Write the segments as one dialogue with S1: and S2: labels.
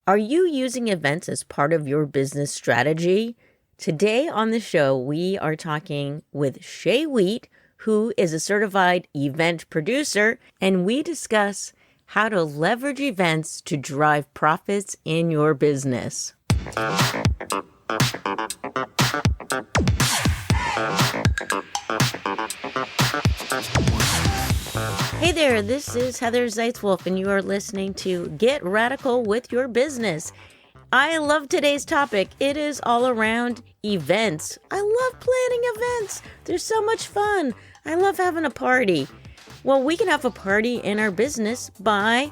S1: Are you using events as part of your business strategy? Today on the show, we are talking with Shay Wheat, who is a certified event producer, and we discuss how to leverage events to drive profits in your business. Hey there, this is Heather Zeitzwolf, and you are listening to Get Radical with Your Business. I love today's topic. It is all around events. I love planning events. They're so much fun. I love having a party. Well, we can have a party in our business by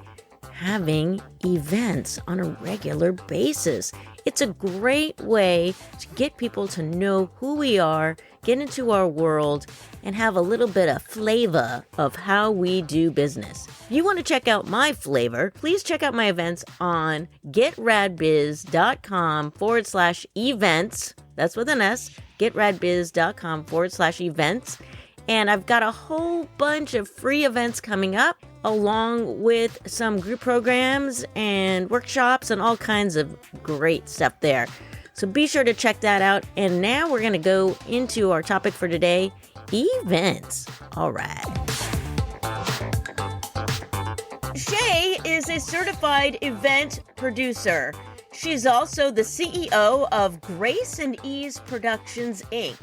S1: having events on a regular basis. It's a great way to get people to know who we are, get into our world, and have a little bit of flavor of how we do business. If you want to check out my flavor, please check out my events on getradbiz.com/events. That's with an S, getradbiz.com/events. And I've got a whole bunch of free events coming up, along with some group programs and workshops and all kinds of great stuff there. So be sure to check that out. And now we're going to go into our topic for today, events. All right. Shay is a certified event producer. She's also the CEO of Grace and Ease Productions, Inc.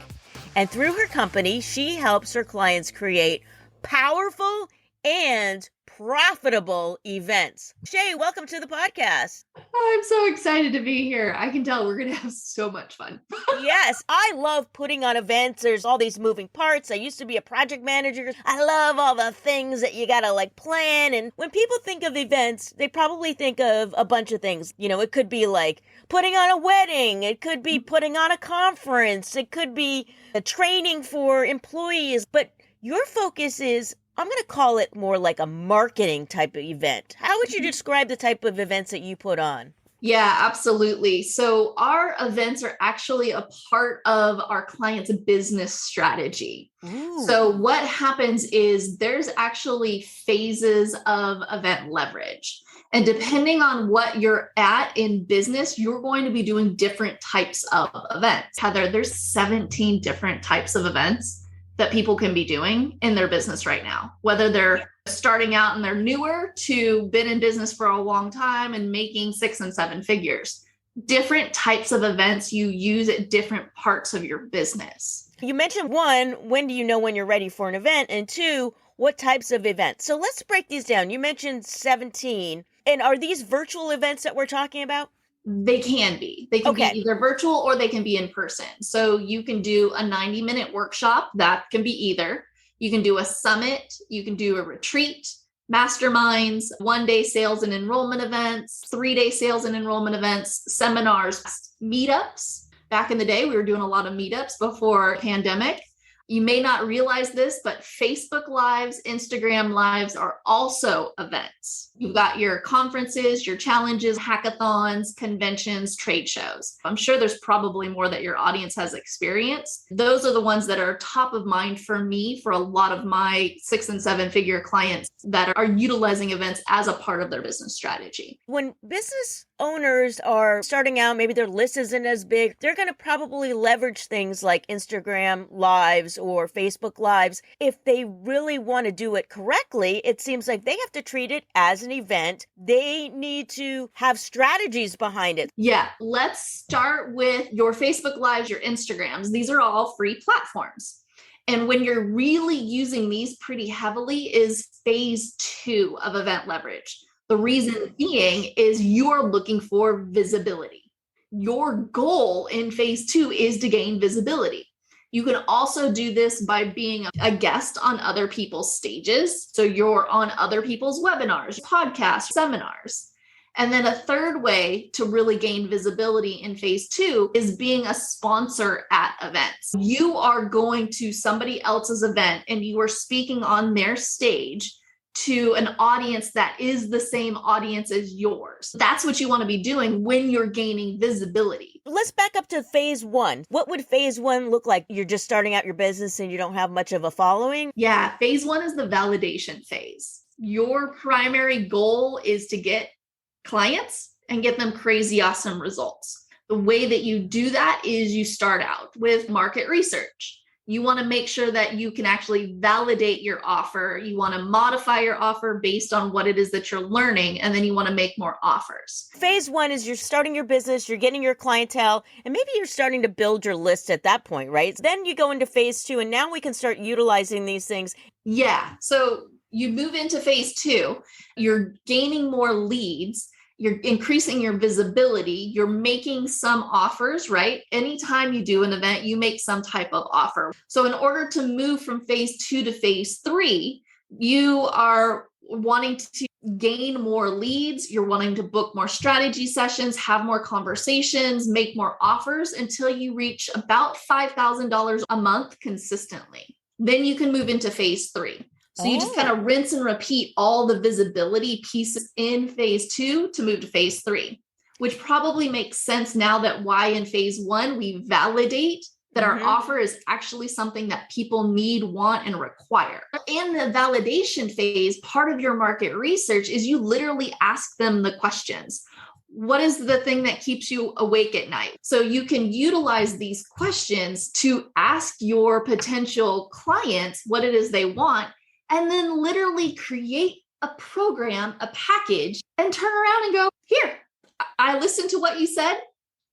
S1: And through her company, she helps her clients create powerful and profitable events. Shay, welcome to the podcast.
S2: Oh, I'm so excited to be here. I can tell we're going to have so much fun.
S1: Yes, I love putting on events. There's all these moving parts. I used to be a project manager. I love all the things that you got to plan. And when people think of events, they probably think of a bunch of things. You know, it could be like putting on a wedding. It could be putting on a conference. It could be a training for employees. But your focus is, I'm going to call it more like a marketing type of event. How would you describe the type of events that you put on?
S2: Yeah, absolutely. So our events are actually a part of our client's business strategy.
S1: Ooh.
S2: So what happens is there's actually phases of event leverage. And depending on what you're at in business, you're going to be doing different types of events. Heather, there's 17 different types of events that people can be doing in their business right now, whether they're starting out and they're newer to been in business for a long time and making 6 and 7 figures. Different types of events you use at different parts of your business.
S1: You mentioned 1, when do you know when you're ready for an event? And 2, what types of events? So let's break these down. You mentioned 17. And are these virtual events that we're talking about?
S2: They can be. They can be either virtual or they can be in person. So you can do a 90-minute workshop. That can be either. You can do a summit. You can do a retreat, masterminds, 1-day sales and enrollment events, 3-day sales and enrollment events, seminars, meetups. Back in the day, we were doing a lot of meetups before pandemic. You may not realize this, but Facebook Lives, Instagram Lives are also events. You've got your conferences, your challenges, hackathons, conventions, trade shows. I'm sure there's probably more that your audience has experienced. Those are the ones that are top of mind for me, for a lot of my 6 and 7 figure clients that are utilizing events as a part of their business strategy.
S1: When business owners are starting out, maybe their list isn't as big, they're going to probably leverage things like Instagram Lives or Facebook Lives. If they really want to do it correctly, it seems like they have to treat it as an event. They need to have strategies behind it.
S2: Yeah, let's start with your Facebook Lives, your Instagrams. These are all free platforms. And when you're really using these pretty heavily is phase 2 of event leverage. The reason being is you're looking for visibility. Your goal in phase 2 is to gain visibility. You can also do this by being a guest on other people's stages. So you're on other people's webinars, podcasts, seminars. And then a third way to really gain visibility in phase 2 is being a sponsor at events. You are going to somebody else's event and you are speaking on their stage to an audience that is the same audience as yours. That's what you want to be doing when you're gaining visibility.
S1: Let's back up to phase 1. What would phase 1 look like? You're just starting out your business and you don't have much of a following?
S2: Yeah, phase 1 is the validation phase. Your primary goal is to get clients and get them crazy awesome results. The way that you do that is you start out with market research. You want to make sure that you can actually validate your offer. You want to modify your offer based on what it is that you're learning, and then you want to make more offers.
S1: Phase one is you're starting your business, you're getting your clientele, and maybe you're starting to build your list at that point, right? Then you go into phase two, and now we can start utilizing these things.
S2: Yeah. So you move into phase two, you're gaining more leads. You're increasing your visibility. You're making some offers, right? Anytime you do an event, you make some type of offer. So in order to move from phase two to phase three, you are wanting to gain more leads. You're wanting to book more strategy sessions, have more conversations, make more offers until you reach about $5,000 a month consistently. Then you can move into phase three. So you just kind of rinse and repeat all the visibility pieces in phase two to move to phase three, which probably makes sense now that why in phase one, we validate that our offer is actually something that people need, want, and require. In the validation phase, part of your market research is you literally ask them the questions. What is the thing that keeps you awake at night? So you can utilize these questions to ask your potential clients what it is they want, and then literally create a program, a package, and turn around and go, here, I listened to what you said.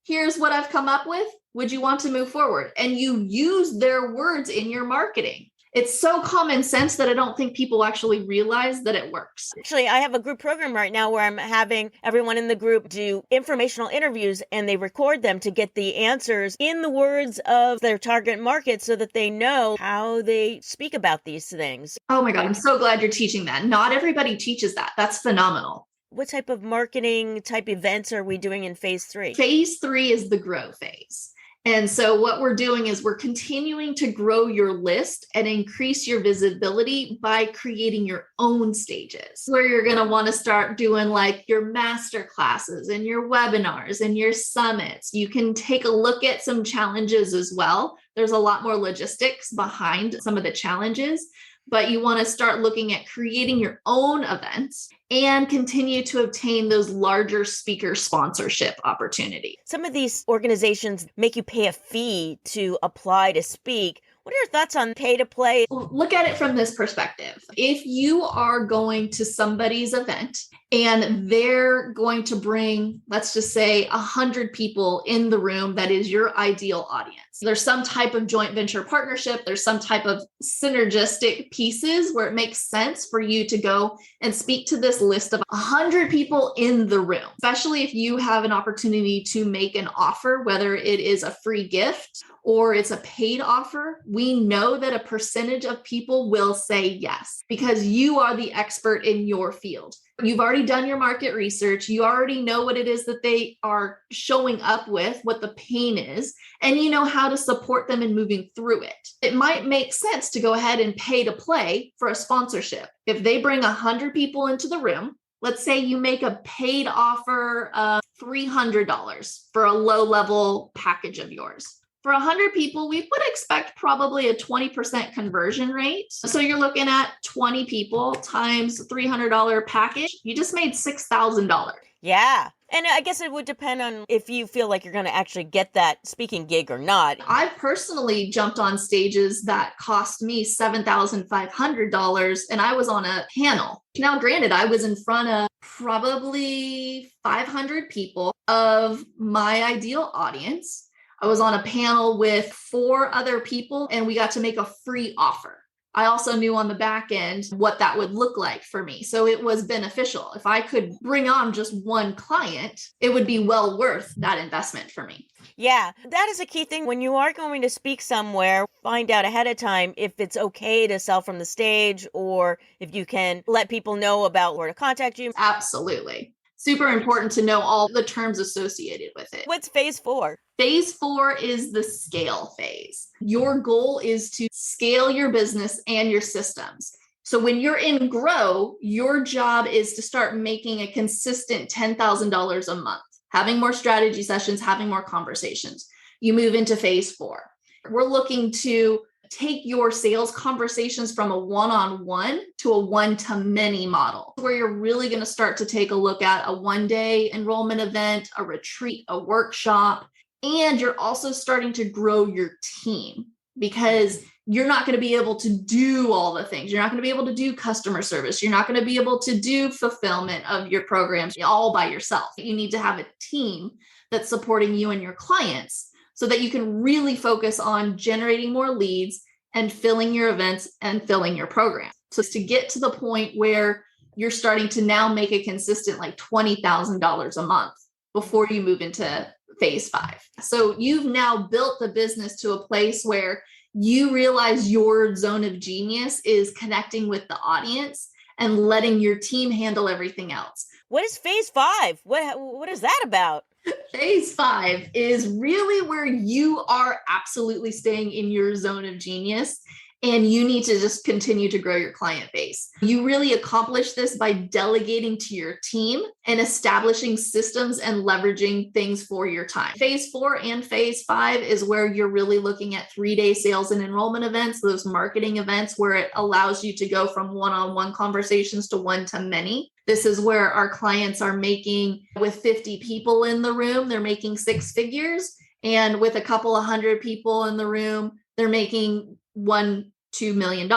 S2: Here's what I've come up with. Would you want to move forward? And you use their words in your marketing. It's so common sense that I don't think people actually realize that it works.
S1: Actually, I have a group program right now where I'm having everyone in the group do informational interviews, and they record them to get the answers in the words of their target market so that they know how they speak about these things.
S2: Oh my God, I'm so glad you're teaching that. Not everybody teaches that. That's phenomenal.
S1: What type of marketing type events are we doing in phase three?
S2: Phase three is the grow phase. And so what we're doing is we're continuing to grow your list and increase your visibility by creating your own stages, where you're going to want to start doing like your master classes and your webinars and your summits. You can take a look at some challenges as well. There's a lot more logistics behind some of the challenges, but you want to start looking at creating your own events and continue to obtain those larger speaker sponsorship opportunities.
S1: Some of these organizations make you pay a fee to apply to speak. What are your thoughts on pay to play?
S2: Look at it from this perspective. If you are going to somebody's event and they're going to bring, let's just say 100 people in the room, that is your ideal audience. There's some type of joint venture partnership. There's some type of synergistic pieces where it makes sense for you to go and speak to this list of 100 people in the room, especially if you have an opportunity to make an offer, whether it is a free gift or it's a paid offer. We know that a percentage of people will say yes because you are the expert in your field. You've already done your market research. You already know what it is that they are showing up with, what the pain is, and you know how to support them in moving through it. It might make sense to go ahead and pay to play for a sponsorship. If they bring 100 people into the room, let's say you make a paid offer of $300 for a low-level package of yours. For 100 people, we would expect probably a 20% conversion rate. So you're looking at 20 people times $300 package. You just made $6,000.
S1: Yeah. And I guess it would depend on if you feel like you're going to actually get that speaking gig or not.
S2: I personally jumped on stages that cost me $7,500 and I was on a panel. Now, granted, I was in front of probably 500 people of my ideal audience. I was on a panel with 4 other people and we got to make a free offer. I also knew on the back end what that would look like for me. So it was beneficial. If I could bring on just one client, it would be well worth that investment for me.
S1: Yeah, that is a key thing. When you are going to speak somewhere, find out ahead of time if it's okay to sell from the stage or if you can let people know about where to contact you.
S2: Absolutely. Super important to know all the terms associated with it.
S1: What's phase 4?
S2: Phase 4 is the scale phase. Your goal is to scale your business and your systems. So when you're in grow, your job is to start making a consistent $10,000 a month, having more strategy sessions, having more conversations. You move into phase 4. We're looking to take your sales conversations from a one-on-one to a one-to-many model, where you're really going to start to take a look at a one-day enrollment event, a retreat, a workshop, and you're also starting to grow your team, because you're not going to be able to do all the things. You're not going to be able to do customer service. You're not going to be able to do fulfillment of your programs all by yourself. You need to have a team that's supporting you and your clients so that you can really focus on generating more leads and filling your events and filling your program. So to get to the point where you're starting to now make a consistent like $20,000 a month before you move into phase 5. So you've now built the business to a place where you realize your zone of genius is connecting with the audience and letting your team handle everything else.
S1: What is phase 5? What is that about?
S2: Phase 5 is really where you are absolutely staying in your zone of genius, and you need to just continue to grow your client base. You really accomplish this by delegating to your team and establishing systems and leveraging things for your time. Phase 4 and phase 5 is where you're really looking at 3-day sales and enrollment events, those marketing events where it allows you to go from one-on-one conversations to one-to-many. This is where our clients are making, with 50 people in the room, they're making 6 figures. And with a couple of hundred people in the room, they're making $2 million.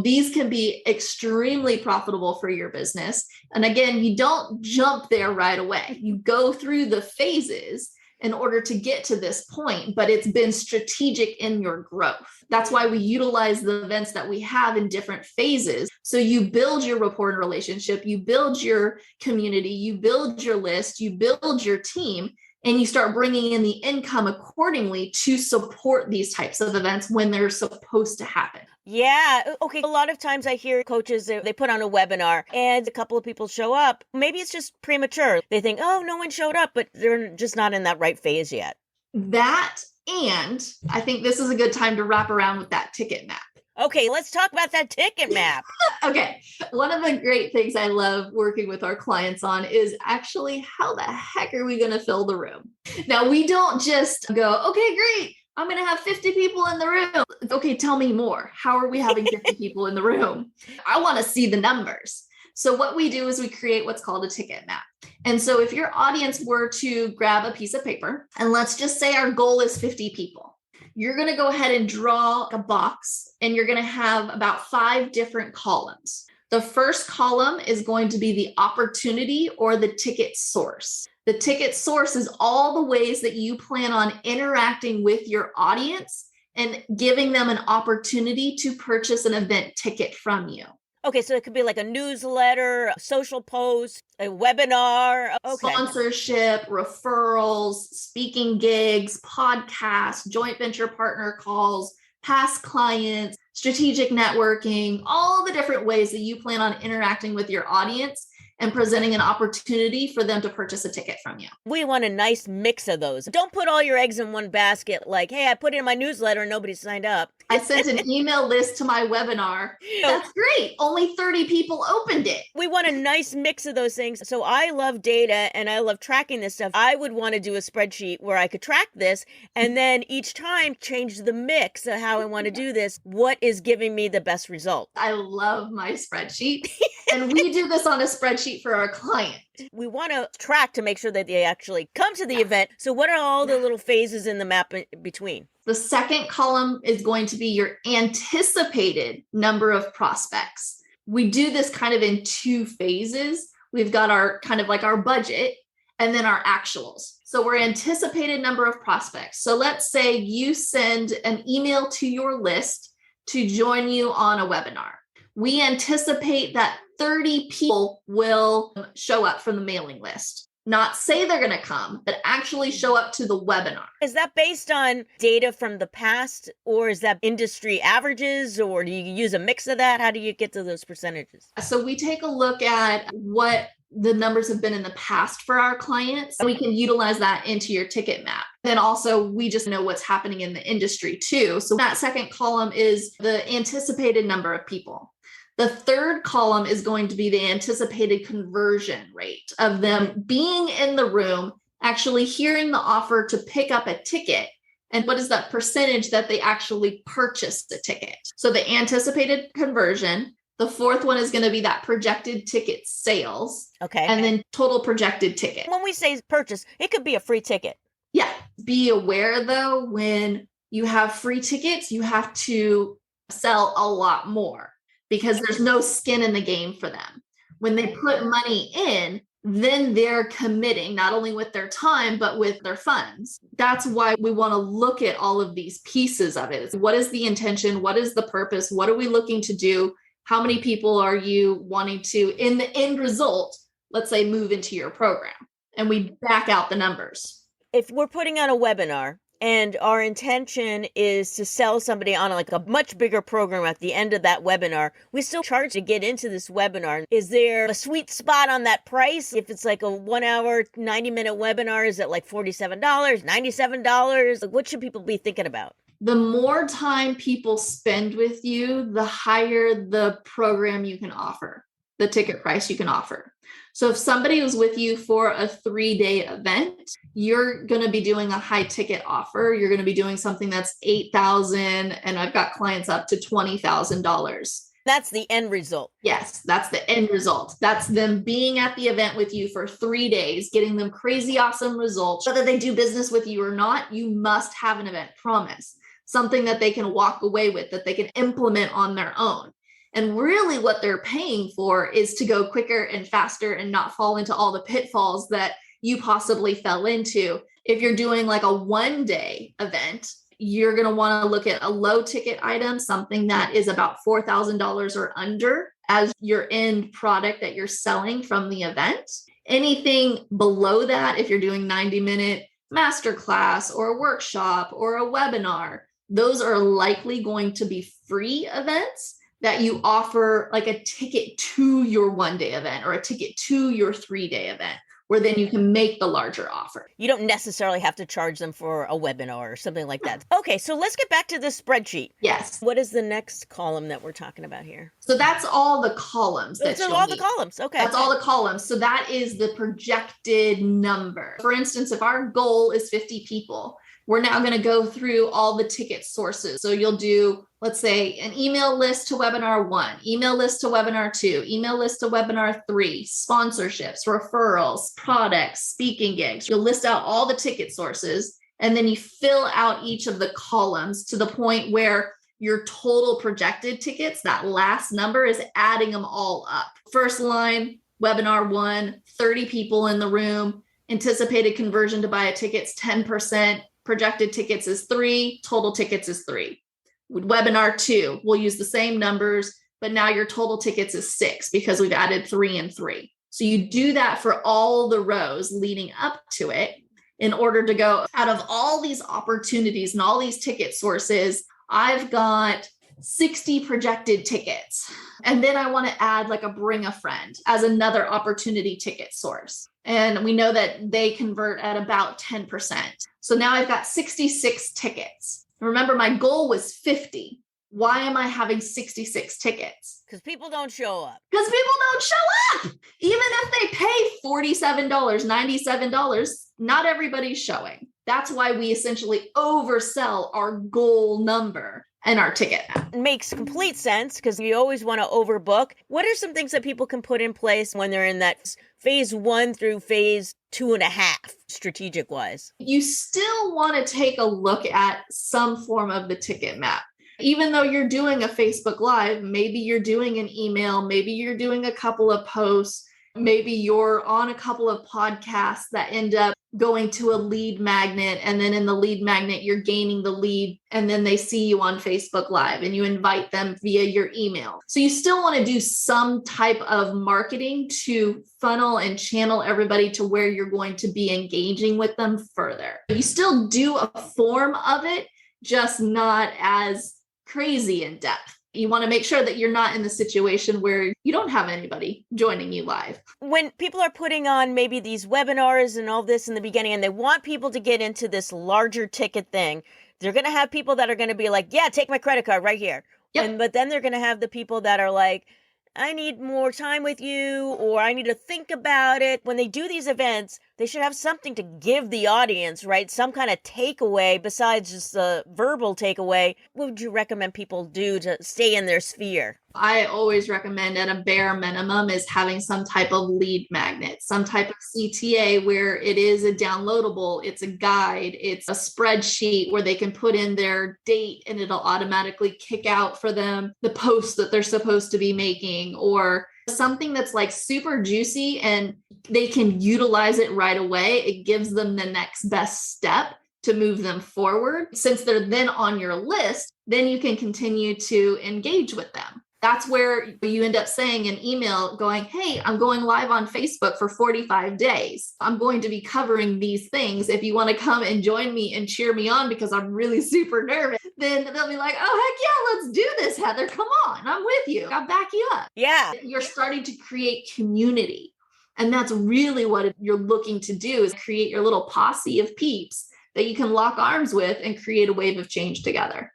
S2: These can be extremely profitable for your business. And again, you don't jump there right away. You go through the phases in order to get to this point, but it's been strategic in your growth. That's why we utilize the events that we have in different phases. So you build your rapport and relationship, you build your community, you build your list, you build your team, and you start bringing in the income accordingly to support these types of events when they're supposed to happen.
S1: Yeah. Okay. A lot of times I hear coaches, they put on a webinar and a couple of people show up. Maybe it's just premature. They think, oh, no one showed up, but they're just not in that right phase yet.
S2: That, and I think this is a good time to wrap around with that ticket map.
S1: Okay, let's talk about that ticket map.
S2: Okay. One of the great things I love working with our clients on is actually, how the heck are we going to fill the room? Now, we don't just go, okay, great, I'm going to have 50 people in the room. Okay, tell me more. How are we having 50 people in the room? I want to see the numbers. So what we do is we create what's called a ticket map. And so if your audience were to grab a piece of paper, and let's just say our goal is 50 people, you're going to go ahead and draw a box, and you're going to have about 5 different columns. The first column is going to be the opportunity or the ticket source. The ticket source is all the ways that you plan on interacting with your audience and giving them an opportunity to purchase an event ticket from you.
S1: Okay, so it could be like a newsletter, a social post, a webinar. Okay.
S2: Sponsorship, referrals, speaking gigs, podcasts, joint venture partner calls, past clients, strategic networking, all the different ways that you plan on interacting with your audience and presenting an opportunity for them to purchase a ticket from you.
S1: We want a nice mix of those. Don't put all your eggs in one basket like, hey, I put it in my newsletter and nobody signed up.
S2: I sent an email list to my webinar. That's great. Only 30 people opened it.
S1: We want a nice mix of those things. So I love data and I love tracking this stuff. I would want to do a spreadsheet where I could track this and then each time change the mix of how I want to do this. What is giving me the best result?
S2: I love my spreadsheet. And we do this on a spreadsheet for our client.
S1: We want to track to make sure that they actually come to the event. So what are all the little phases in the map in between?
S2: The second column is going to be your anticipated number of prospects. We do this kind of in 2 phases. We've got our kind of like our budget and then our actuals. So we're anticipated number of prospects. So let's say you send an email to your list to join you on a webinar. We anticipate that 30 people will show up from the mailing list. Not say they're going to come, but actually show up to the webinar.
S1: Is that based on data from the past, or is that industry averages, or do you use a mix of that? How do you get to those percentages?
S2: So we take a look at what the numbers have been in the past for our clients. We can utilize that into your ticket map. Then also we just know what's happening in the industry too. So that second column is the anticipated number of people. The third column is going to be the anticipated conversion rate of them being in the room, actually hearing the offer to pick up a ticket, And what is that percentage that they actually purchase the ticket? So the anticipated conversion. The fourth one is going to be that projected ticket sales.
S1: Okay.
S2: And then total projected ticket.
S1: When we say purchase, it could be a free ticket.
S2: Yeah. Be aware though, when you have free tickets, you have to sell a lot more because there's no skin in the game for them. When they put money in, then they're committing not only with their time, but with their funds. That's why we want to look at all of these pieces of it. What is the intention? What is the purpose? What are we looking to do? How many people are you wanting to, in the end result, let's say, move into your program? And we back out the numbers.
S1: If we're putting on a webinar and our intention is to sell somebody on like a much bigger program at the end of that webinar, we still charge to get into this webinar. Is there a sweet spot on that price? If it's like a 1 hour, 90-minute webinar, is it like $47, $97? Like, what should people be thinking about?
S2: The more time people spend with you, the higher the program you can offer, the ticket price you can offer. So if somebody was with you for a 3-day event, you're going to be doing a high ticket offer. You're going to be doing something that's $8,000, and I've got clients up to $20,000.
S1: That's the end result.
S2: Yes, that's the end result. That's them being at the event with you for 3 days, getting them crazy awesome results. Whether they do business with you or not, you must have an event promise, something that they can walk away with, that they can implement on their own. And really what they're paying for is to go quicker and faster and not fall into all the pitfalls that you possibly fell into. If you're doing like a 1-day event, you're going to want to look at a low ticket item, something that is about $4,000 or under as your end product that you're selling from the event. Anything below that, if you're doing 90-minute masterclass or a workshop or a webinar, those are likely going to be free events that you offer, like a ticket to your 1-day event or a ticket to your 3-day event, where then you can make the larger offer.
S1: You don't necessarily have to charge them for a webinar or something like that. Okay, so let's get back to this spreadsheet.
S2: Yes.
S1: What is the next column that we're talking about here?
S2: So that's all the columns.
S1: That's all the columns. Okay.
S2: That's all the columns. So that is the projected number. For instance, if our goal is 50 people, we're now going to go through all the ticket sources. So you'll do, let's say, an email list to webinar 1, email list to webinar 2, email list to webinar 3, sponsorships, referrals, products, speaking gigs. You'll list out all the ticket sources, and then you fill out each of the columns to the point where your total projected tickets, that last number, is adding them all up. First line, webinar 1, 30 people in the room, anticipated conversion to buy a ticket's 10%. Projected tickets is 3, total tickets is 3. With webinar 2, we'll use the same numbers, but now your total tickets is 6 because we've added 3 and 3. So you do that for all the rows leading up to it in order to go, out of all these opportunities and all these ticket sources, I've got 60 projected tickets. And then I want to add like a bring a friend as another opportunity ticket source. And we know that they convert at about 10%. So now I've got 66 tickets. Remember, my goal was 50. Why am I having 66 tickets?
S1: Because people don't show up.
S2: Because people don't show up. Even if they pay $47, $97, not everybody's showing. That's why we essentially oversell our goal number and our ticket.
S1: Makes complete sense because you always want to overbook. What are some things that people can put in place when they're in that phase 1 through phase 2.5, strategic wise?
S2: You still want to take a look at some form of the ticket map. Even though you're doing a Facebook Live, maybe you're doing an email, maybe you're doing a couple of posts, maybe you're on a couple of podcasts that end up going to a lead magnet. And then in the lead magnet, you're gaining the lead. And then they see you on Facebook Live and you invite them via your email. So you still want to do some type of marketing to funnel and channel everybody to where you're going to be engaging with them further. You still do a form of it, just not as crazy in depth. You want to make sure that you're not in the situation where you don't have anybody joining you live.
S1: When people are putting on maybe these webinars and all this in the beginning, and they want people to get into this larger ticket thing, they're going to have people that are going to be like, yeah, take my credit card right here.
S2: Yep.
S1: But then they're going to have the people that are like, I need more time with you, or I need to think about it. When they do these events, they should have something to give the audience, right? Some kind of takeaway besides just the verbal takeaway. What would you recommend people do to stay in their sphere?
S2: I always recommend at a bare minimum is having some type of lead magnet, some type of CTA where it is a downloadable, it's a guide, it's a spreadsheet where they can put in their date and it'll automatically kick out for them the post that they're supposed to be making, or something that's like super juicy and they can utilize it right away. It gives them the next best step to move them forward. Since they're then on your list, then you can continue to engage with them. That's where you end up saying an email going, hey, I'm going live on Facebook for 45 days. I'm going to be covering these things. If you want to come and join me and cheer me on because I'm really super nervous, then they'll be like, oh, heck yeah, let's do this, Heather. Come on. I'm with you. I'll back you up.
S1: Yeah.
S2: You're starting to create community. And that's really what you're looking to do is create your little posse of peeps that you can lock arms with and create a wave of change together.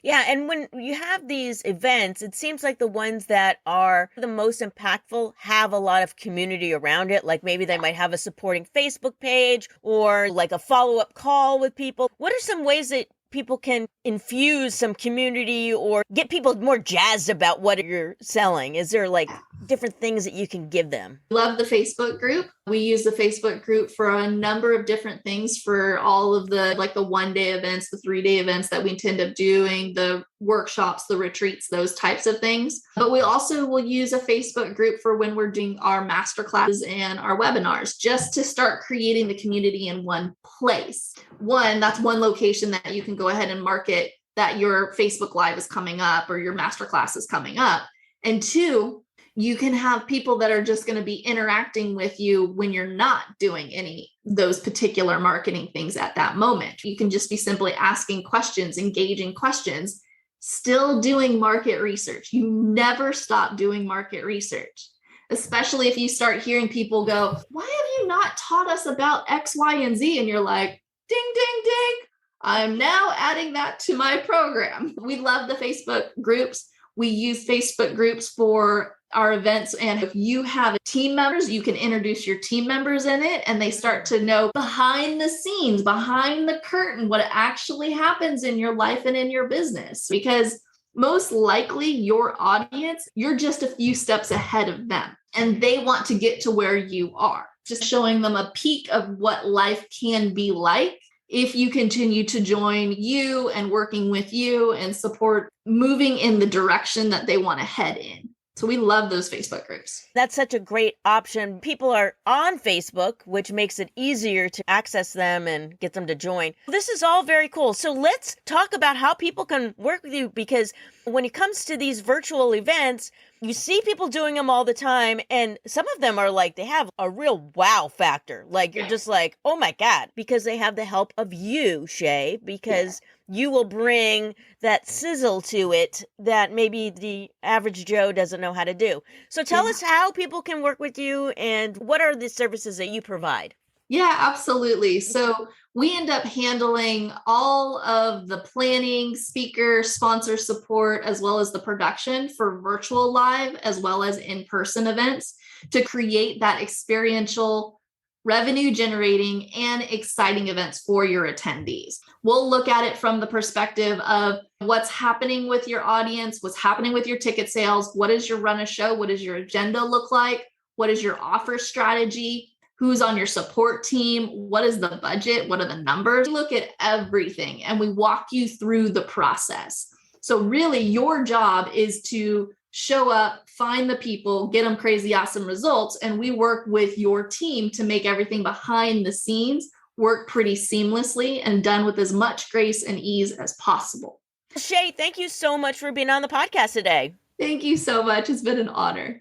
S1: Yeah, and when you have these events, it seems like the ones that are the most impactful have a lot of community around it. Like maybe they might have a supporting Facebook page or like a follow-up call with people. What are some ways that people can infuse some community or get people more jazzed about what you're selling? Is there like different things that you can give them?
S2: Love the Facebook group. We use the Facebook group for a number of different things for all of the like the 1-day events, the 3-day events that we tend up doing, the workshops, the retreats, those types of things. But we also will use a Facebook group for when we're doing our masterclasses and our webinars, just to start creating the community in one place. One, that's one location that you can go ahead and market that your Facebook Live is coming up or your masterclass is coming up. And two, you can have people that are just going to be interacting with you when you're not doing any those particular marketing things at that moment. You can just be simply asking questions, engaging questions, still doing market research. You never stop doing market research, especially if you start hearing people go, why have you not taught us about X, Y, and Z? And you're like, ding, ding, ding. I'm now adding that to my program. We love the Facebook groups. We use Facebook groups for our events. And if you have team members, you can introduce your team members in it and they start to know behind the scenes, behind the curtain, what actually happens in your life and in your business. Because most likely your audience, you're just a few steps ahead of them and they want to get to where you are. Just showing them a peek of what life can be like if you continue to join you and working with you and support moving in the direction that they want to head in. So we love those Facebook groups.
S1: That's such a great option. People are on Facebook, which makes it easier to access them and get them to join. This is all very cool. So let's talk about how people can work with you, because when it comes to these virtual events, you see people doing them all the time. And some of them are like, they have a real wow factor. Like you're just like, oh my God, because they have the help of you, Shay, because you will bring that sizzle to it that maybe the average Joe doesn't know how to do. So tell us how people can work with you and what are the services that you provide?
S2: Yeah, absolutely. So we end up handling all of the planning, speaker, sponsor support, as well as the production for virtual live, as well as in-person events to create that experiential revenue generating and exciting events for your attendees. We'll look at it from the perspective of what's happening with your audience, what's happening with your ticket sales, what does your run a show, what does your agenda look like, what is your offer strategy, who's on your support team, what is the budget, what are the numbers. We look at everything and we walk you through the process. So really your job is to show up, find the people, get them crazy, awesome results. And we work with your team to make everything behind the scenes work pretty seamlessly and done with as much grace and ease as possible.
S1: Shay, thank you so much for being on the podcast today.
S2: Thank you so much. It's been an honor.